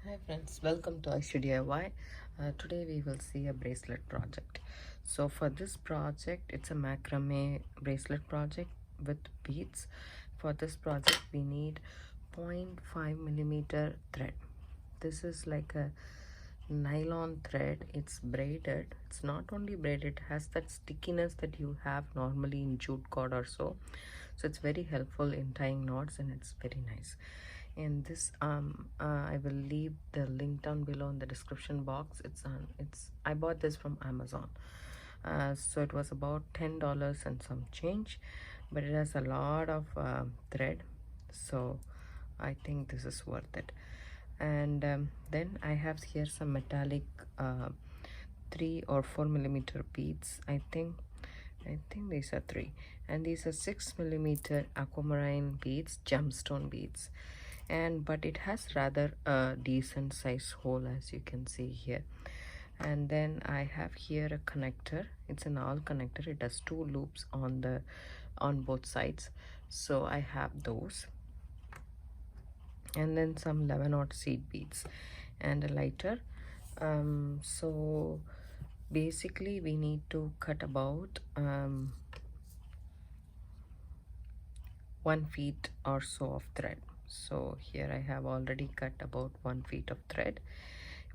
Hi friends, welcome to Aishudiy. Today we will see a bracelet project. So for this project, it's a macrame bracelet project with beads. For this project, we need 0.5 millimeter thread. This is like a nylon thread. It's braided. It's not only braided, it has that stickiness that you have normally in jute cord or so. So it's very helpful in tying knots and it's very nice. And this I will leave the link down below in the description box. I bought this from Amazon. So it was about $10 and some change, but it has a lot of thread, so I think this is worth it. And then I have here some metallic 3 or 4 millimeter beads. I think these are 3, and these are 6 millimeter aquamarine beads, gemstone beads. And but it has rather a decent size hole, as you can see here. And then I have here a connector. It's an all connector. It has 2 loops on both sides, so I have those. And then some 11-aught seed beads and a lighter. So basically we need to cut about 1 feet or so of thread. So here I have already cut about 1 feet of thread.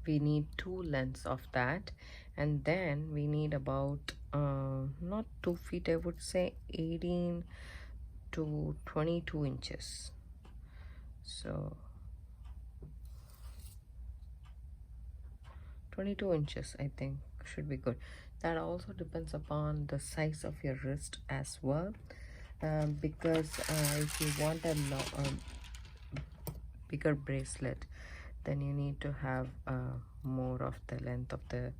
We need 2 lengths of that, and then we need about not 2 feet, I would say 18 to 22 inches. So 22 inches I think should be good. That also depends upon the size of your wrist as well, because if you want a bigger bracelet, then you need to have more of the length of the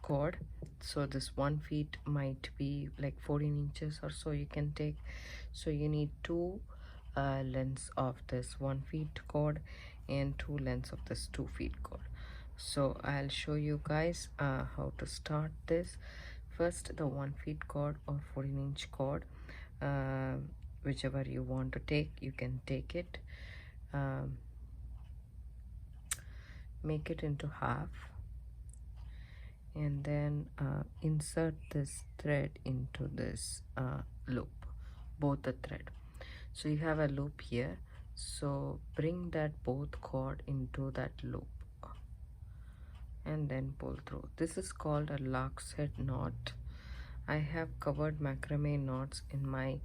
cord. So this 1 feet might be like 14 inches or so you can take. So you need 2 lengths of this 1 feet cord and 2 lengths of this 2 feet cord. So I'll show you guys how to start this. First, the 1 feet cord or 14-inch cord, whichever you want to take, you can take it. Make it into half, and then insert this thread into this loop, both the thread. So you have a loop here, so bring that both cord into that loop and then pull through. This is called a lock's head knot. I have covered macrame knots in my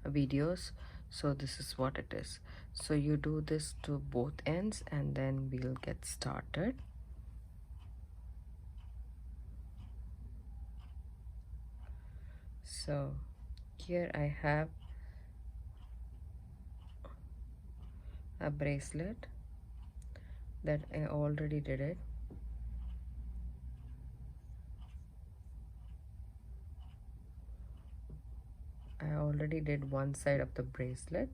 videos, so this is what it is. So you do this to both ends and then we'll get started. So here I have a bracelet that I already did it. I already did one side of the bracelet.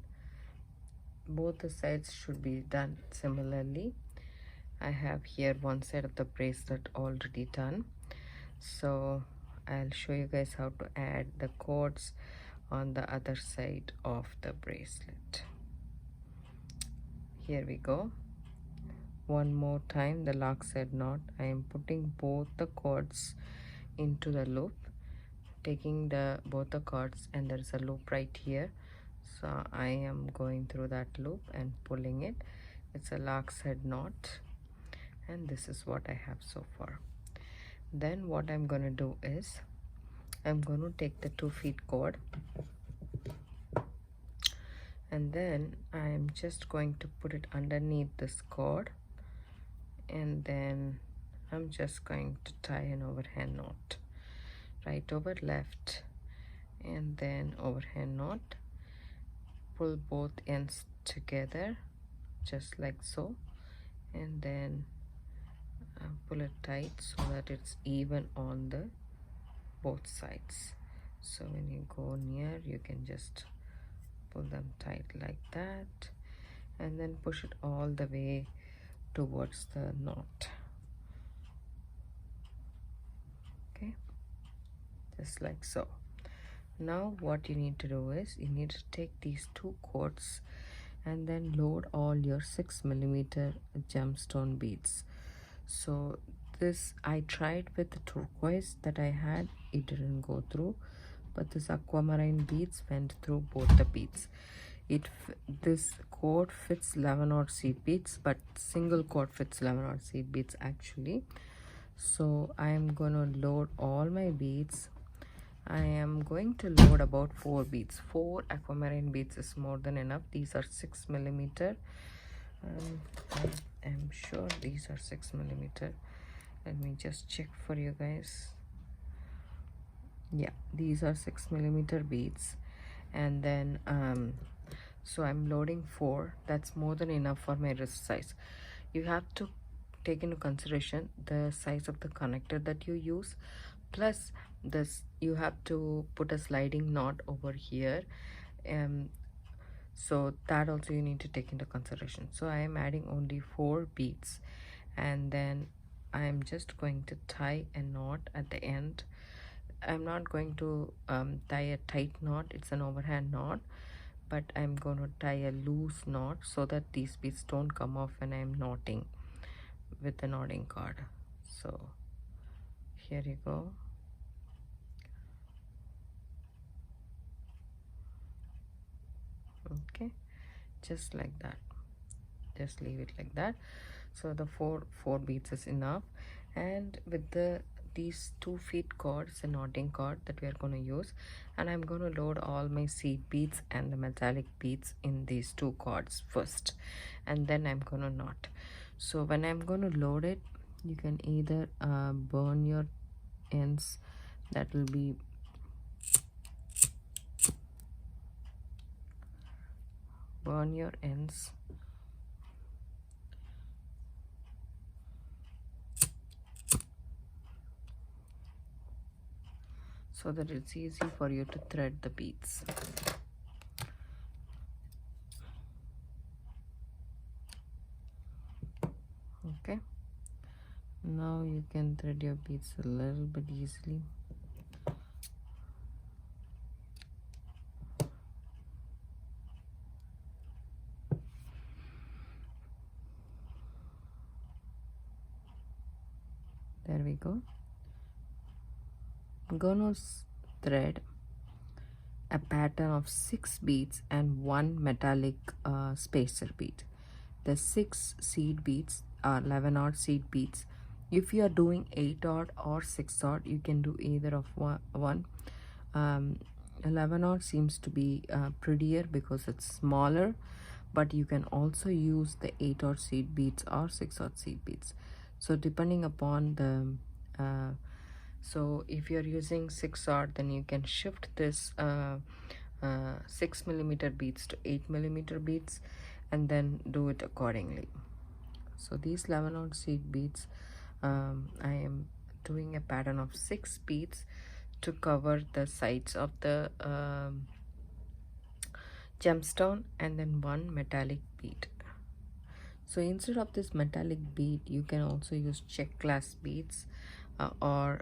Both the sides should be done similarly. I have here one side of the bracelet already done. So I'll show you guys how to add the cords on the other side of the bracelet. Here we go. One more time, the lock's head knot. I am putting both the cords into the loop, taking both the cords, and there is a loop right here. So I am going through that loop and pulling it. It's a lock's head knot, and this is what I have so far. Then what I'm going to do is I'm going to take the 2 feet cord, and then I'm just going to put it underneath this cord, and then I'm just going to tie an overhand knot, right over left, and then overhand knot. Pull both ends together just like so, and then pull it tight so that it's even on the both sides. So when you go near, you can just pull them tight like that, and then push it all the way towards the knot. Okay, just like so. Now what you need to do is you need to take these 2 cords and then load all your 6mm gemstone beads. So this I tried with the turquoise that I had, it didn't go through, but this aquamarine beads went through both the beads. This cord fits 11-odd seed beads, but single cord fits 11-odd seed beads actually. So I am gonna load all my beads. I am going to load about 4 beads. 4 aquamarine beads is more than enough. These are 6mm. I am sure these are 6mm. Let me just check for you guys. Yeah, these are 6mm beads. And then so I'm loading 4. That's more than enough for my wrist size. You have to take into consideration the size of the connector that you use, plus this you have to put a sliding knot over here, so that also you need to take into consideration. So I am adding only 4 beads, and then I am just going to tie a knot at the end. I'm not going to tie a tight knot, it's an overhand knot, but I'm going to tie a loose knot so that these beads don't come off when I'm knotting with the knotting cord. So here you go. Okay, just like that, just leave it like that. So the four beads is enough, and with these 2 feet cord, it's a knotting cord that we are going to use, and I'm going to load all my seed beads and the metallic beads in these 2 cords first, and then I'm going to knot. So when I'm going to load it, you can either burn your ends, that will be burn your ends, so that it's easy for you to thread the beads. Okay, now you can thread your beads a little bit easily. There we go. I'm gonna thread a pattern of 6 beads and 1 metallic spacer bead. The 6 seed beads are 11-odd seed beads. If you are doing 8-odd or 6-odd, you can do either of one. 11-odd seems to be prettier because it's smaller, but you can also use the 8-odd seed beads or 6-odd seed beads. So depending upon the so if you're using 6-odd, then you can shift this 6mm beads to 8mm beads, and then do it accordingly. So these 11-odd seed beads, I am doing a pattern of 6 beads to cover the sides of the gemstone, and then 1 metallic bead. So instead of this metallic bead, you can also use check glass beads, or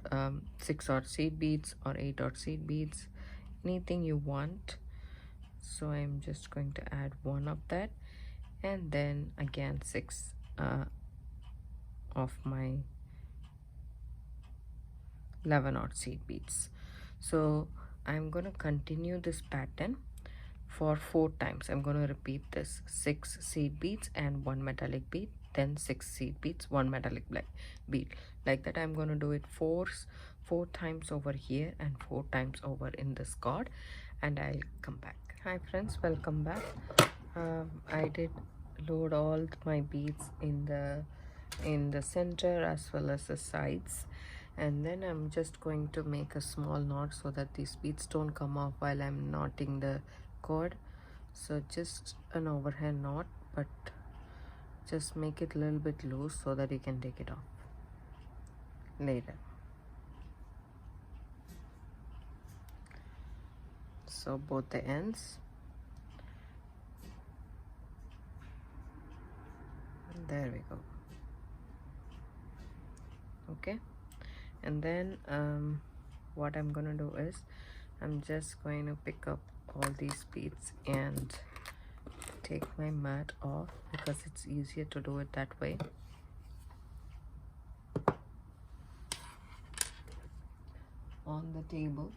6-odd seed beads or 8-odd seed beads, anything you want. So I'm just going to add 1 of that, and then again 6 of my 11-odd seed beads. So I'm going to continue this pattern for 4 times. I'm going to repeat this: 6 seed beads and 1 metallic bead, then 6 seed beads, 1 metallic bead. Like that I'm going to do it 4 times over here and 4 times over in this cord, and I'll come back. Hi friends, welcome back. I did load all my beads in the center as well as the sides, and then I'm just going to make a small knot so that these beads don't come off while I'm knotting the cord. So just an overhand knot, but just make it a little bit loose so that you can take it off later. So both the ends, there we go. Okay, and then what I'm gonna do is I'm just going to pick up all these beads and take my mat off because it's easier to do it that way. On the table,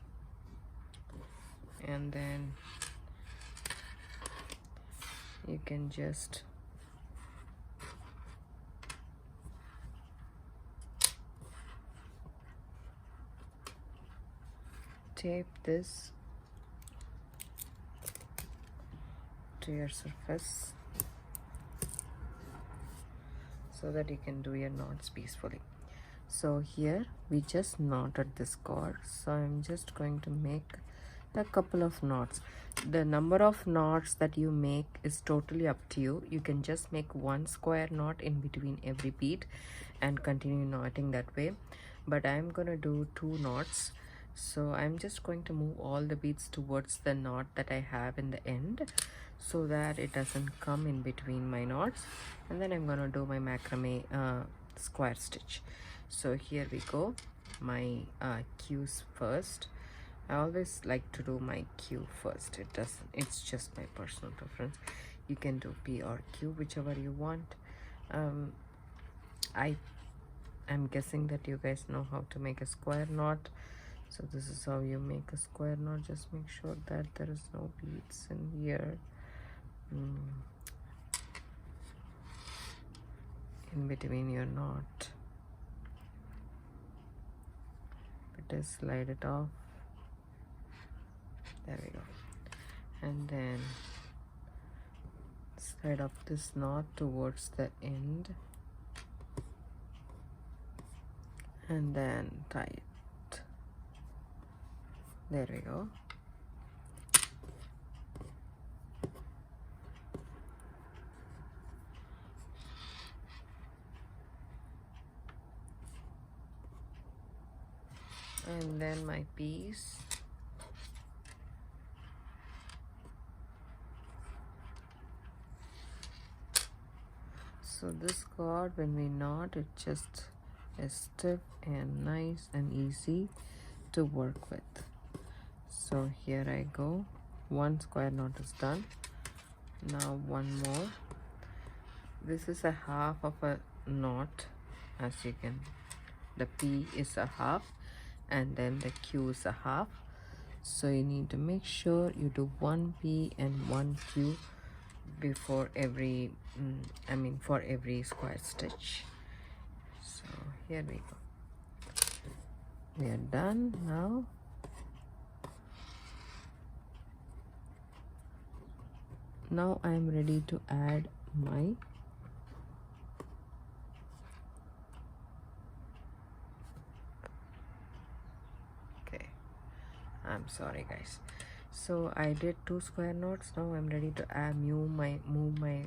and then you can just tape this to your surface so that you can do your knots peacefully. So here we just knotted this cord, so I'm just going to make a couple of knots. The number of knots that you make is totally up to you. You can just make one square knot in between every bead and continue knotting that way, but I'm gonna do 2 knots. So I'm just going to move all the beads towards the knot that I have in the end so that it doesn't come in between my knots, and then I'm gonna do my macrame square stitch. So here we go, my Q's first. I always like to do my Q first. It's just my personal preference. You can do P or Q, whichever you want. I'm guessing that you guys know how to make a square knot. So this is how you make a square knot. Just make sure that there is no beads in here, in between your knot. Just slide it off. There we go. And then slide up this knot towards the end, and then tie it. There we go. And then my piece. So this cord, when we knot, it just is stiff and nice and easy to work with. So here I go. One square knot is done. Now one more. This is a half of a knot, as you can. The P is a half, and then the Q is a half. So you need to make sure you do one P and one Q before every for every square stitch. So here we go. We are done now. Now I am ready to add my I'm sorry guys. So I did 2 square knots. Now I'm ready to add move my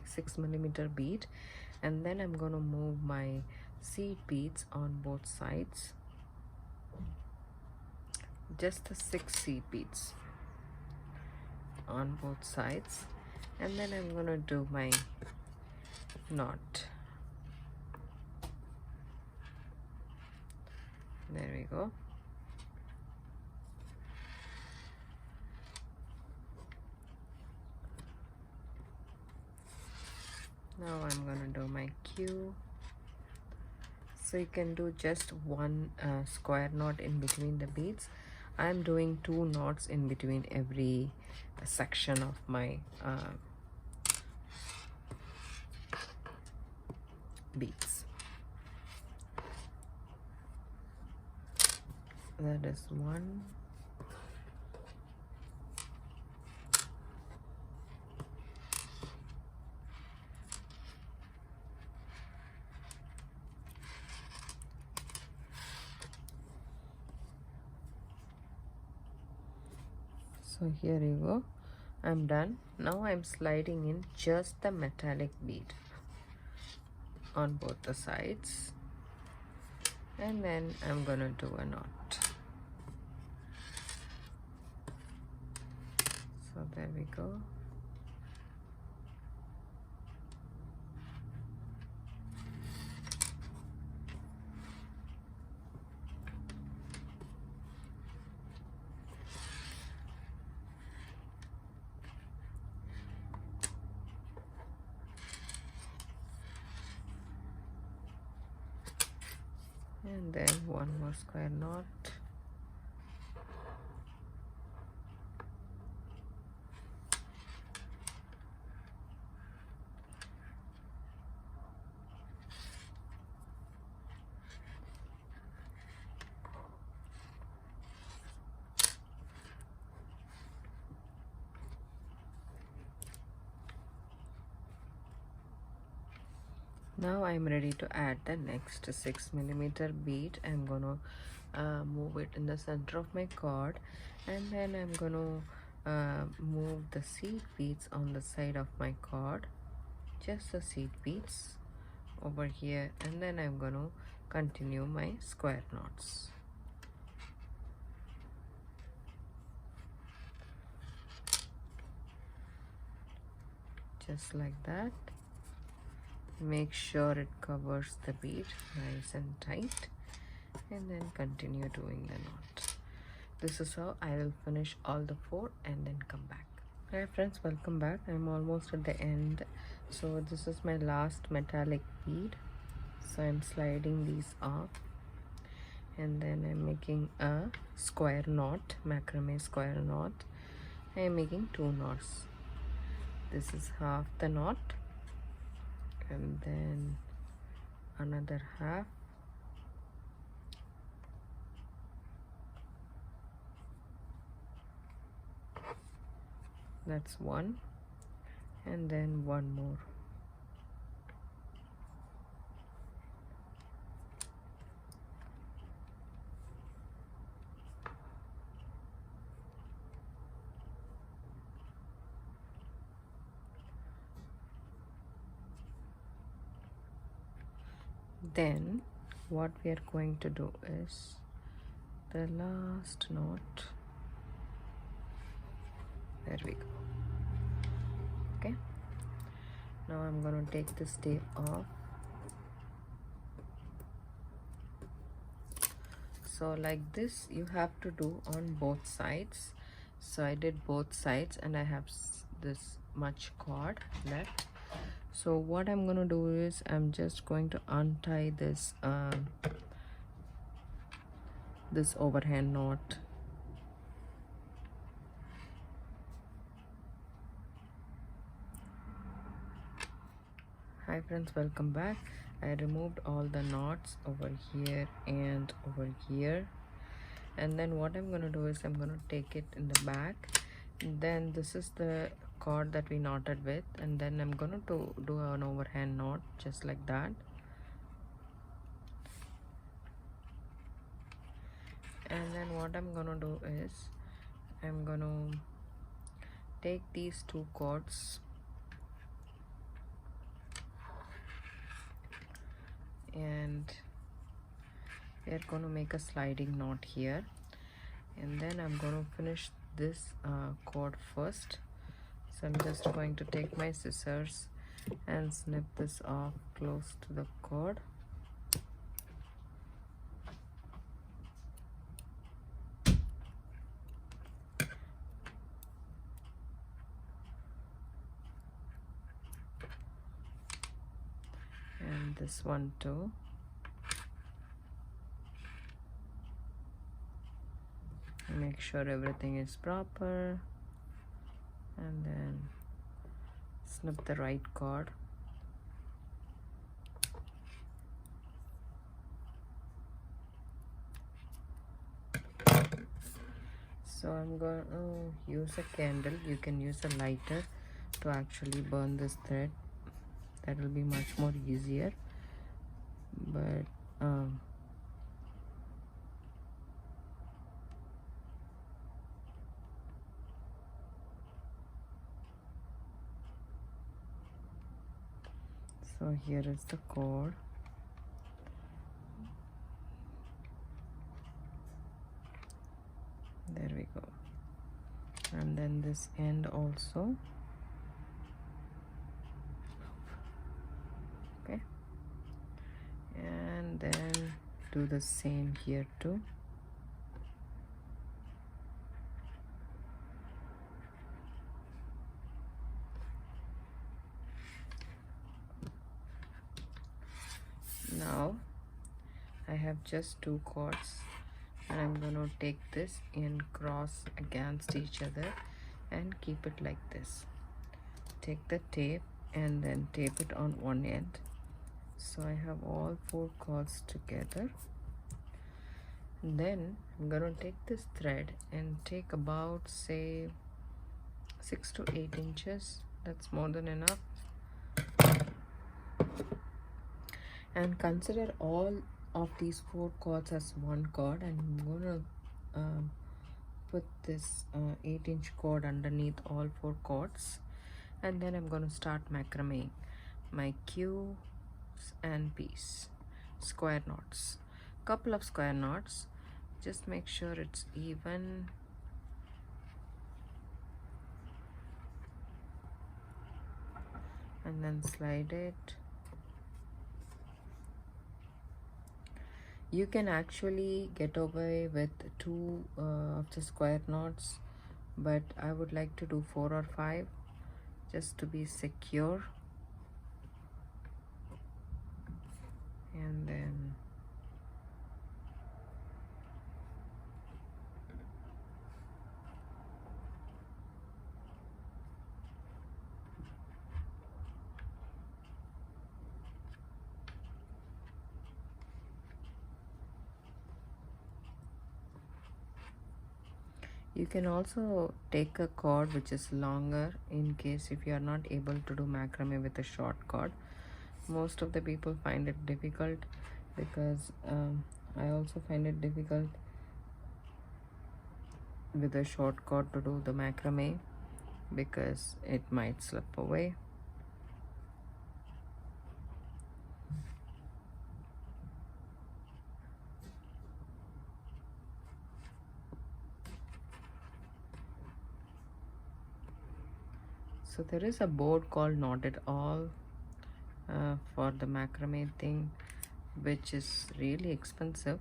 6mm bead, and then I'm gonna move my seed beads on both sides. Just the 6 seed beads on both sides, and then I'm gonna do my knot. There we go. Now I'm gonna do my Q. So you can do just one square knot in between the beads. I'm doing 2 knots in between every section of my beads. That is one. So here you go. I'm done. Now I'm sliding in just the metallic bead on both the sides, and then I'm gonna do a knot. So there we go. and then one more square knot. Now I'm ready to add the next 6mm bead. I'm gonna move it in the center of my cord, and then I'm gonna move the seed beads on the side of my cord, just the seed beads over here, and then I'm gonna continue my square knots. Just like that. Make sure it covers the bead nice and tight, and then continue doing the knot. This is how I will finish all the 4 and then come back. Hi friends, welcome back. I'm almost at the end. So this is my last metallic bead. So I'm sliding these off, and then I'm making a square knot, macrame square knot. I'm making 2 knots. This is half the knot, and then another half, that's one, and then one more. Then what we are going to do is the last knot. There we go. Okay, now I'm going to take this tape off. So like this you have to do on both sides. So I did both sides, and I have this much cord left. So what I'm going to do is I'm just going to untie this this overhand knot. Hi friends, welcome back. I removed all the knots over here and over here, and then what I'm going to do is I'm going to take it in the back. Then this is the cord that we knotted with, and then I'm going to do an overhand knot just like that. And then what I'm going to do is I'm going to take these 2 cords and we're going to make a sliding knot here, and then I'm going to finish this cord first. So I'm just going to take my scissors and snip this off close to the cord. And this one too. Make sure everything is proper, and then snip the right cord. So I'm going to use a candle. You can use a lighter to actually burn this thread. That will be much more easier. But so here is the cord. There we go. And then this end also. Okay. And then do the same here too. Now I have just 2 cords, and I'm going to take this and cross against each other and keep it like this. Take the tape and then tape it on one end. So I have all 4 cords together. And then I'm going to take this thread and take about, say, 6 to 8 inches. That's more than enough. And consider all of these 4 cords as one cord, and I'm going to put this 8-inch cord underneath all 4 cords, and then I'm going to start macrame my Q's and P's, square knots, couple of square knots. Just make sure it's even. And then slide it. You can actually get away with 2 of the square knots, but I would like to do 4 or 5 just to be secure. And then you can also take a cord which is longer in case if you are not able to do macrame with a short cord. Most of the people find it difficult because I also find it difficult with a short cord to do the macrame because it might slip away. So there is a board called Not At All for the macrame thing, which is really expensive,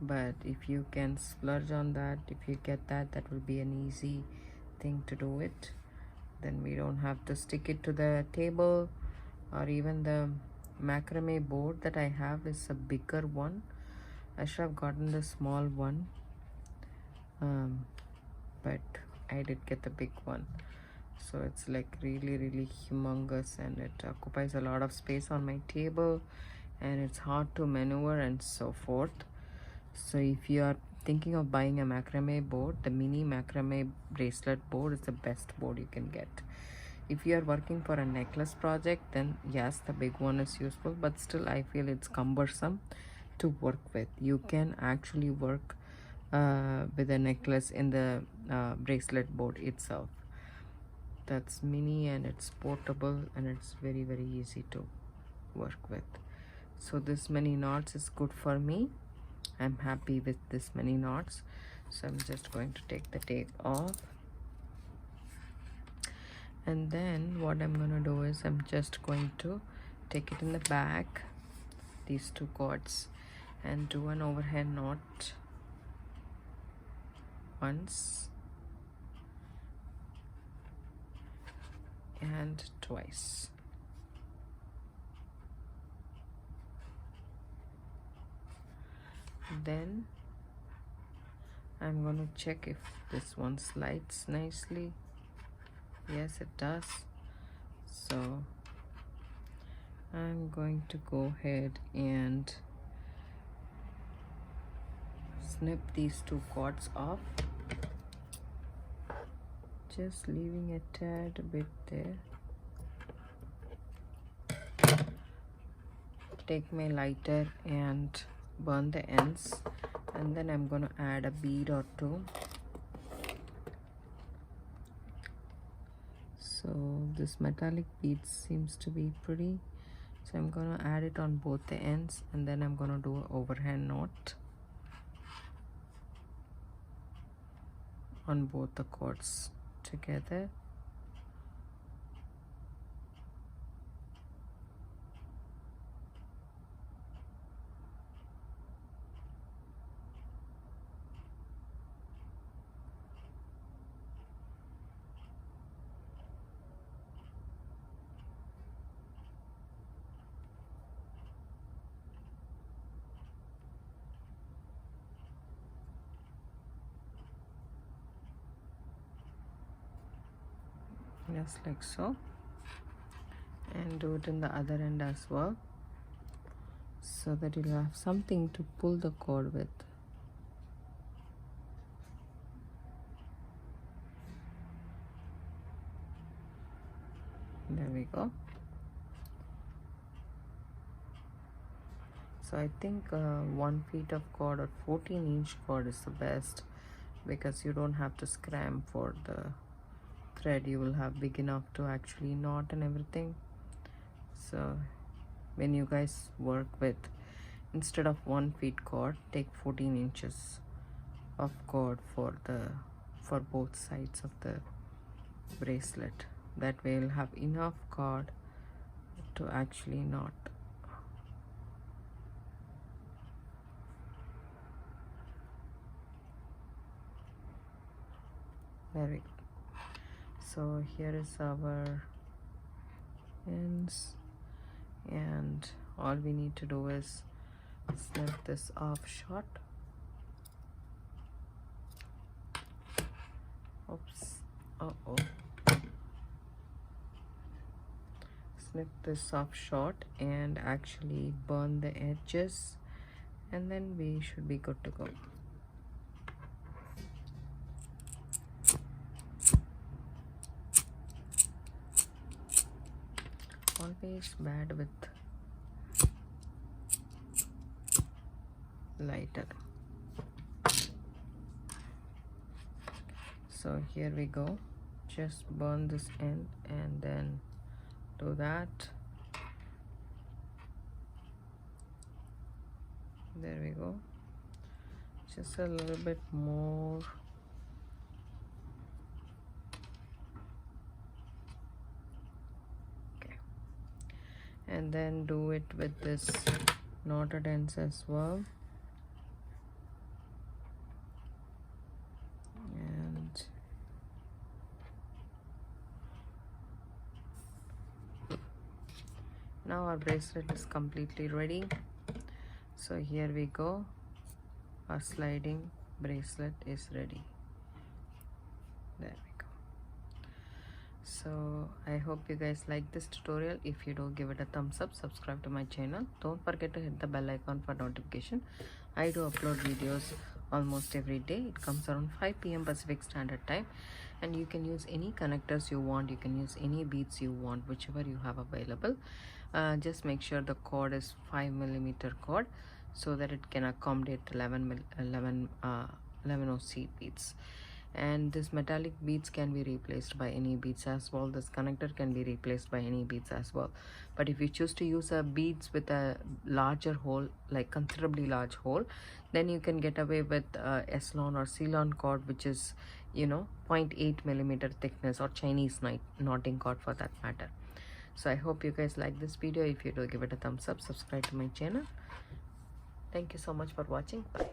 but if you can splurge on that, if you get that, that will be an easy thing to do it. Then we don't have to stick it to the table, or even the macrame board that I have is a bigger one. I should have gotten the small one, but I did get the big one. So it's like really humongous, and it occupies a lot of space on my table, and it's hard to maneuver and so forth. So if you are thinking of buying a macrame board, the mini macrame bracelet board is the best board you can get. If you are working for a necklace project, then yes, the big one is useful, but still I feel it's cumbersome to work with. You can actually work with a necklace in the bracelet board itself. That's mini and it's portable, and it's very easy to work with. So this many knots is good for me. I'm happy with this many knots. So I'm just going to take the tape off, and then what I'm going to do is I'm just going to take it in the back, these 2 cords, and do an overhand knot once and twice. Then I'm going to check if this one slides nicely. Yes, it does. So I'm going to go ahead and snip these 2 cords off, just leaving a tad bit there. Take my lighter and burn the ends, and then I'm going to add a bead or 2. So this metallic bead seems to be pretty, so I'm going to add it on both the ends, and then I'm going to do an overhand knot on both the cords together. just like so, and do it in the other end as well, so that you'll have something to pull the cord with. There we go. So I think 1 feet of cord or 14-inch cord is the best, because you don't have to scram for the thread. You will have big enough to actually knot and everything. So when you guys work with, instead of 1 feet cord, take 14 inches of cord for both sides of the bracelet. That way you'll have enough cord to actually knot. There we go. So here is our ends, and all we need to do is snip this off short. Oops. Snip this off short and actually burn the edges, and then we should be good to go. Always bad with lighter. So here we go. Just burn this end and then do that. There we go. Just a little bit more. And then do it with this knotted ends as well. And now our bracelet is completely ready. So here we go. Our sliding bracelet is ready. There we go. So I hope you guys like this tutorial. If you do, give it a thumbs up, subscribe to my channel. Don't forget to hit the bell icon for notification. I do upload videos almost every day. It comes around 5 p.m. Pacific Standard Time, and you can use any connectors you want. You can use any beads you want, whichever you have available. Just make sure the cord is 5mm cord, so that it can accommodate 11 OC beads. And this metallic beads can be replaced by any beads as well. This connector can be replaced by any beads as well. But if you choose to use a beads with a larger hole, like considerably large hole, then you can get away with S-lon or C-lon cord, which is 0.8mm thickness, or Chinese knotting cord for that matter. So I hope you guys like this video. If you do, give it a thumbs up, subscribe to my channel. Thank you so much for watching. Bye.